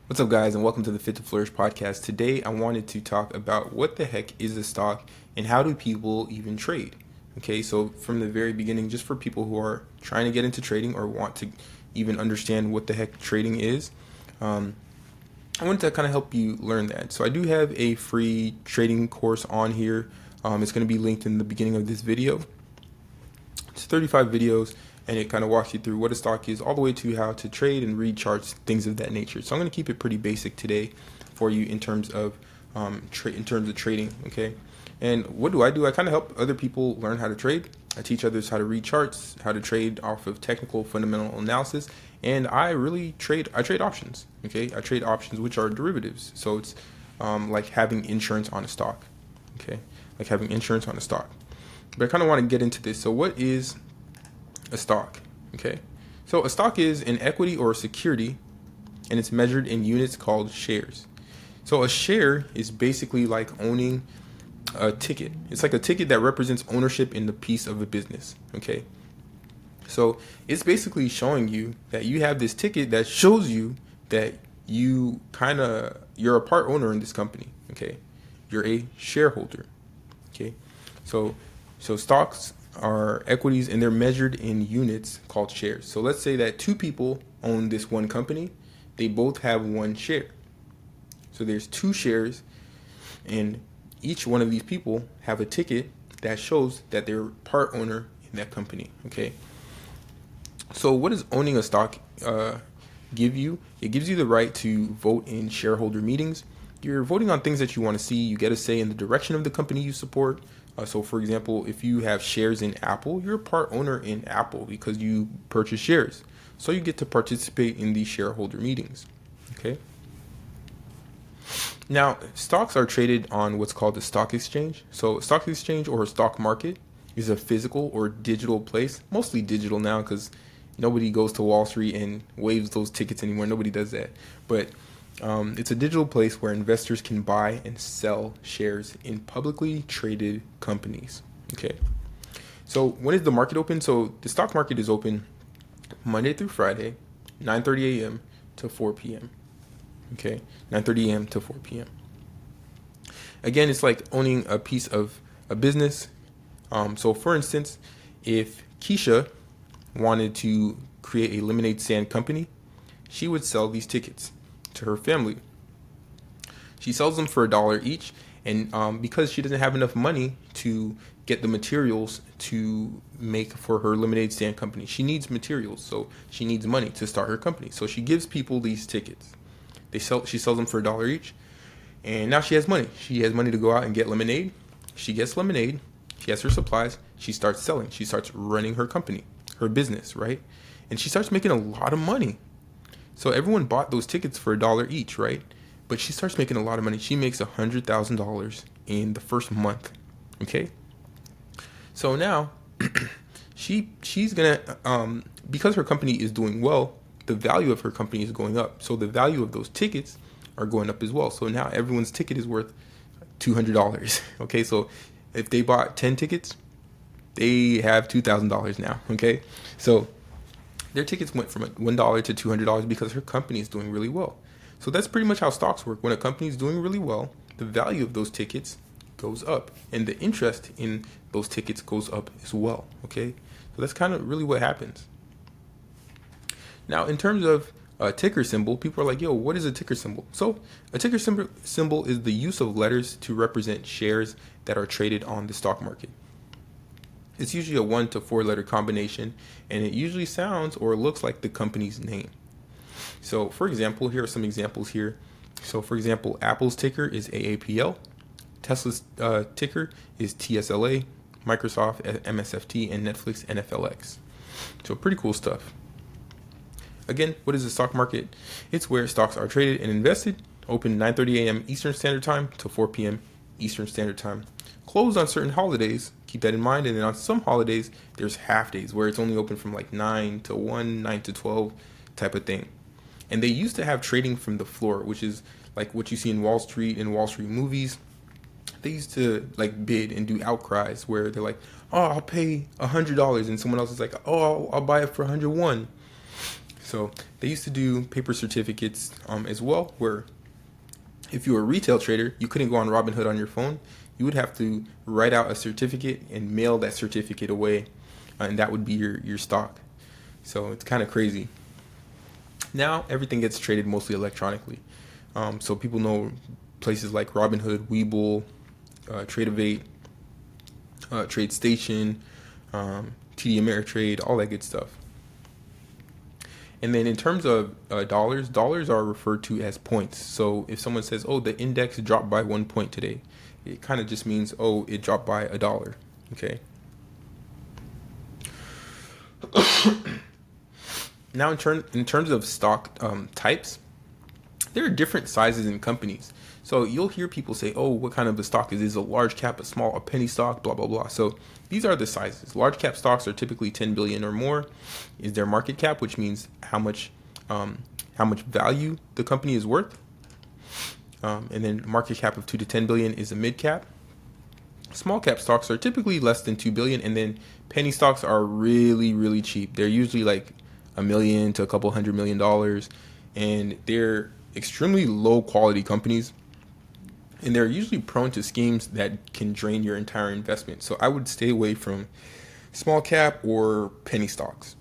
What's up, guys, and welcome to the Fit to Flourish podcast. Today, I wanted to talk about what the heck is a stock and how do people even trade. Okay, so from the very beginning, just for people who are trying to get into trading or want to even understand what the heck trading is, I wanted to kind of help you learn that. So I do have a free trading course on here. It's going to be linked in the beginning of this video. It's 35 videos, and it kind of walks you through what a stock is all the way to how to trade and read charts, things of that nature. So I'm going to keep it pretty basic today for you in terms of trading. Okay, and what do? I kind of help other people learn how to trade. I teach others how to read charts, how to trade off of technical fundamental analysis, and I trade options. Okay, I trade options, which are derivatives. So it's like having insurance on a stock. Okay, like having insurance on a stock. But I kind of want to get into this. So what is a stock? Okay, so a stock is an equity or a security, and it's measured in units called shares. So a share is basically like owning a ticket. It's like a ticket that represents ownership in the piece of a business. Okay, so it's basically showing you that you have this ticket that shows you that you're a part owner in this company. Okay, you're a shareholder. Okay, so stocks are equities, and they're measured in units called shares. So let's say that two people own this one company. They both have one share. So there's two shares, and each one of these people have a ticket that shows that they're part owner in that company. Okay. So what does owning a stock give you? It gives you the right to vote in shareholder meetings. You're voting on things that you want to see. You get a say in the direction of the company you support. So for example, if you have shares in Apple, you're a part owner in Apple because you purchase shares. So you get to participate in these shareholder meetings. Okay. Now, stocks are traded on what's called the stock exchange. So a stock exchange or a stock market is a physical or digital place, mostly digital now because nobody goes to Wall Street and waves those tickets anymore. Nobody does that. But it's a digital place where investors can buy and sell shares in publicly traded companies. Okay. So when is the market open? So the stock market is open Monday through Friday, 9:30 a.m. to 4 p.m. Okay, 9:30 a.m. to 4 p.m. Again, it's like owning a piece of a business. So for instance, if Keisha wanted to create a lemonade stand company, she would sell these tickets to her family. She sells them for $1 each, and because she doesn't have enough money to get the materials to make for her lemonade stand company, she needs materials, so she needs money to start her company. So she gives people these tickets. She sells them for $1 each, and now she has money. She has money to go out and get lemonade. She gets lemonade. She has her supplies. She starts selling. She starts running her company, her business, right? And she starts making a lot of money. So everyone bought those tickets for $1 each, right? But she starts making a lot of money. She makes $100,000 in the first month. Okay. So now she's gonna because her company is doing well, the value of her company is going up. So the value of those tickets are going up as well. So now everyone's ticket is worth $200. Okay. So if they bought 10 tickets, they have $2,000 now. Okay. So their tickets went from $1 to $200 because her company is doing really well. So that's pretty much how stocks work. When a company is doing really well, the value of those tickets goes up, and the interest in those tickets goes up as well. Okay, so that's kind of really what happens. Now, in terms of a ticker symbol, people are like, "Yo, what is a ticker symbol?" So, a ticker symbol is the use of letters to represent shares that are traded on the stock market. It's usually a 1 to 4 letter combination, and it usually sounds or looks like the company's name. So for example, here are some examples here. So for example, Apple's ticker is AAPL, Tesla's ticker is TSLA, Microsoft MSFT, and Netflix NFLX. So pretty cool stuff. Again, what is the stock market? It's where stocks are traded and invested, open 9:30 a.m. Eastern Standard Time to 4 p.m. Eastern Standard Time. Closed on certain holidays, keep that in mind. And then on some holidays, there's half days where it's only open from like 9 to 1, 9 to 12 type of thing. And they used to have trading from the floor, which is like what you see in Wall Street and Wall Street movies. They used to like bid and do outcries where they're like, "Oh, I'll pay $100," and someone else is like, "Oh, I'll buy it for 101." So they used to do paper certificates as well, where if you were a retail trader, you couldn't go on Robinhood on your phone. You would have to write out a certificate and mail that certificate away, and that would be your stock. So it's kind of crazy. Now everything gets traded mostly electronically. So people know places like Robinhood, Webull, Trade TradeStation, TD Ameritrade, all that good stuff. And then in terms of dollars are referred to as points. So if someone says, oh, the index dropped by 1 point today, it kind of just means, oh, it dropped by $1. Okay. Now in terms of stock types, there are different sizes in companies. So you'll hear people say, oh, what kind of a stock is this? A large cap, a small, a penny stock, blah, blah, blah. So these are the sizes. Large cap stocks are typically 10 billion or more is their market cap, which means how much value the company is worth. And then market cap of 2 to 10 billion is a mid cap. Small cap stocks are typically less than 2 billion. And then penny stocks are really, really cheap. They're usually like $1 million to a couple $100 million. And they're extremely low quality companies. And they're usually prone to schemes that can drain your entire investment. So I would stay away from small cap or penny stocks.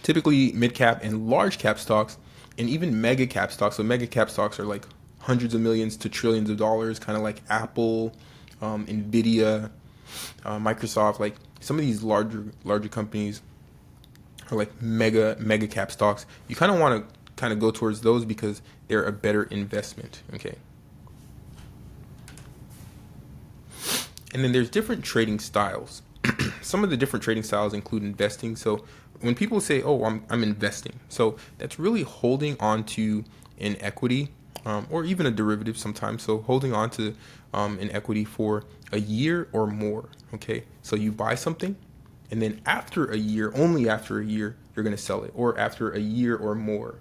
Typically mid cap and large cap stocks and even mega cap stocks. So mega cap stocks are like hundreds of millions to trillions of dollars, kind of like Apple, Nvidia, Microsoft. Like some of these larger companies are like mega cap stocks. You kind of want to go towards those because they're a better investment. Okay. And then there's different trading styles. Some of the different trading styles include investing. So when people say, oh, I'm investing, so that's really holding on to an equity or even a derivative sometimes. So holding on to an equity for a year or more. Okay. So you buy something and then after a year, only after a year, you're going to sell it, or after a year or more.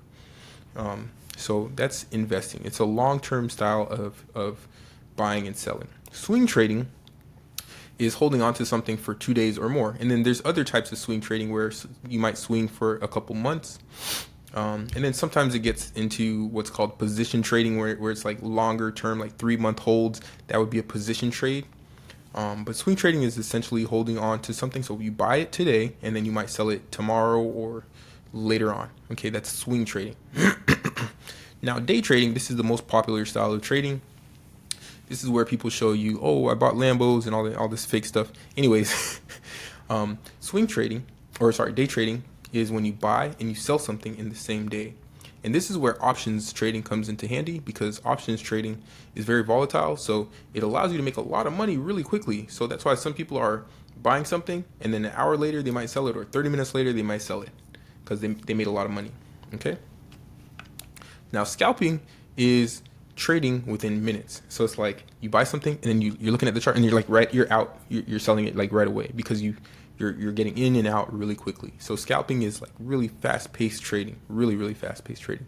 So that's investing. It's a long-term style of buying and selling. Swing trading is holding on to something for 2 days or more. And then there's other types of swing trading where you might swing for a couple months. And then sometimes it gets into what's called position trading where it's like longer term, like 3-month holds. That would be a position trade. But swing trading is essentially holding on to something. So you buy it today and then you might sell it tomorrow or later on. Okay, that's swing trading. Now, day trading, this is the most popular style of trading. This is where people show you, oh, I bought Lambos and all this fake stuff. Anyways, day trading is when you buy and you sell something in the same day. And this is where options trading comes into handy because options trading is very volatile. So it allows you to make a lot of money really quickly. So that's why some people are buying something and then an hour later they might sell it, or 30 minutes later they might sell it because they made a lot of money. Okay. Now, scalping is trading within minutes. So it's like you buy something and then you're looking at the chart and you're like, you're out, you're selling it like right away because you're getting in and out really quickly. So scalping is like really fast-paced trading, really fast-paced trading,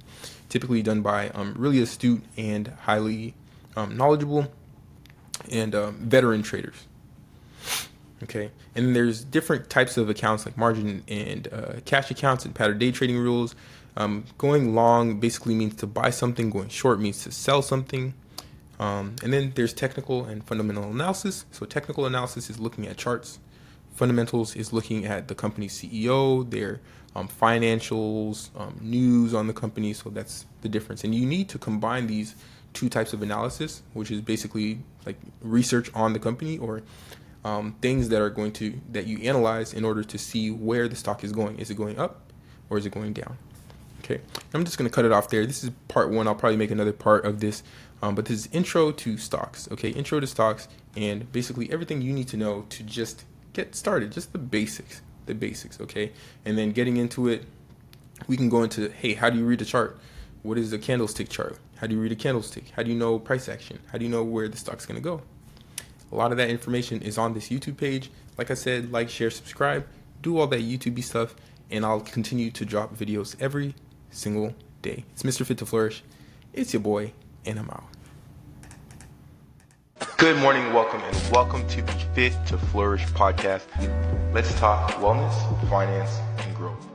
typically done by really astute and highly knowledgeable and veteran traders. Okay, and there's different types of accounts like margin and cash accounts and pattern day trading rules. Going long basically means to buy something. Going short means to sell something. And then there's technical and fundamental analysis. So technical analysis is looking at charts. Fundamentals is looking at the company's CEO, their financials, news on the company. So that's the difference. And you need to combine these two types of analysis, which is basically like research on the company or things that you analyze in order to see where the stock is going. Is it going up or is it going down? Okay, I'm just going to cut it off there. This is part 1. I'll probably make another part of this, but this is intro to stocks. Okay, intro to stocks and basically everything you need to know to just get started, just the basics. Okay, and then getting into it, we can go into, hey, how do you read a chart? What is a candlestick chart? How do you read a candlestick? How do you know price action? How do you know where the stock's going to go? A lot of that information is on this YouTube page. Like I said, like, share, subscribe, do all that YouTube stuff, and I'll continue to drop videos every single day. It's Mr. Fit to Flourish. It's your boy, and I'm out. Good morning, welcome to the Fit to Flourish podcast. Let's talk wellness, finance, and growth.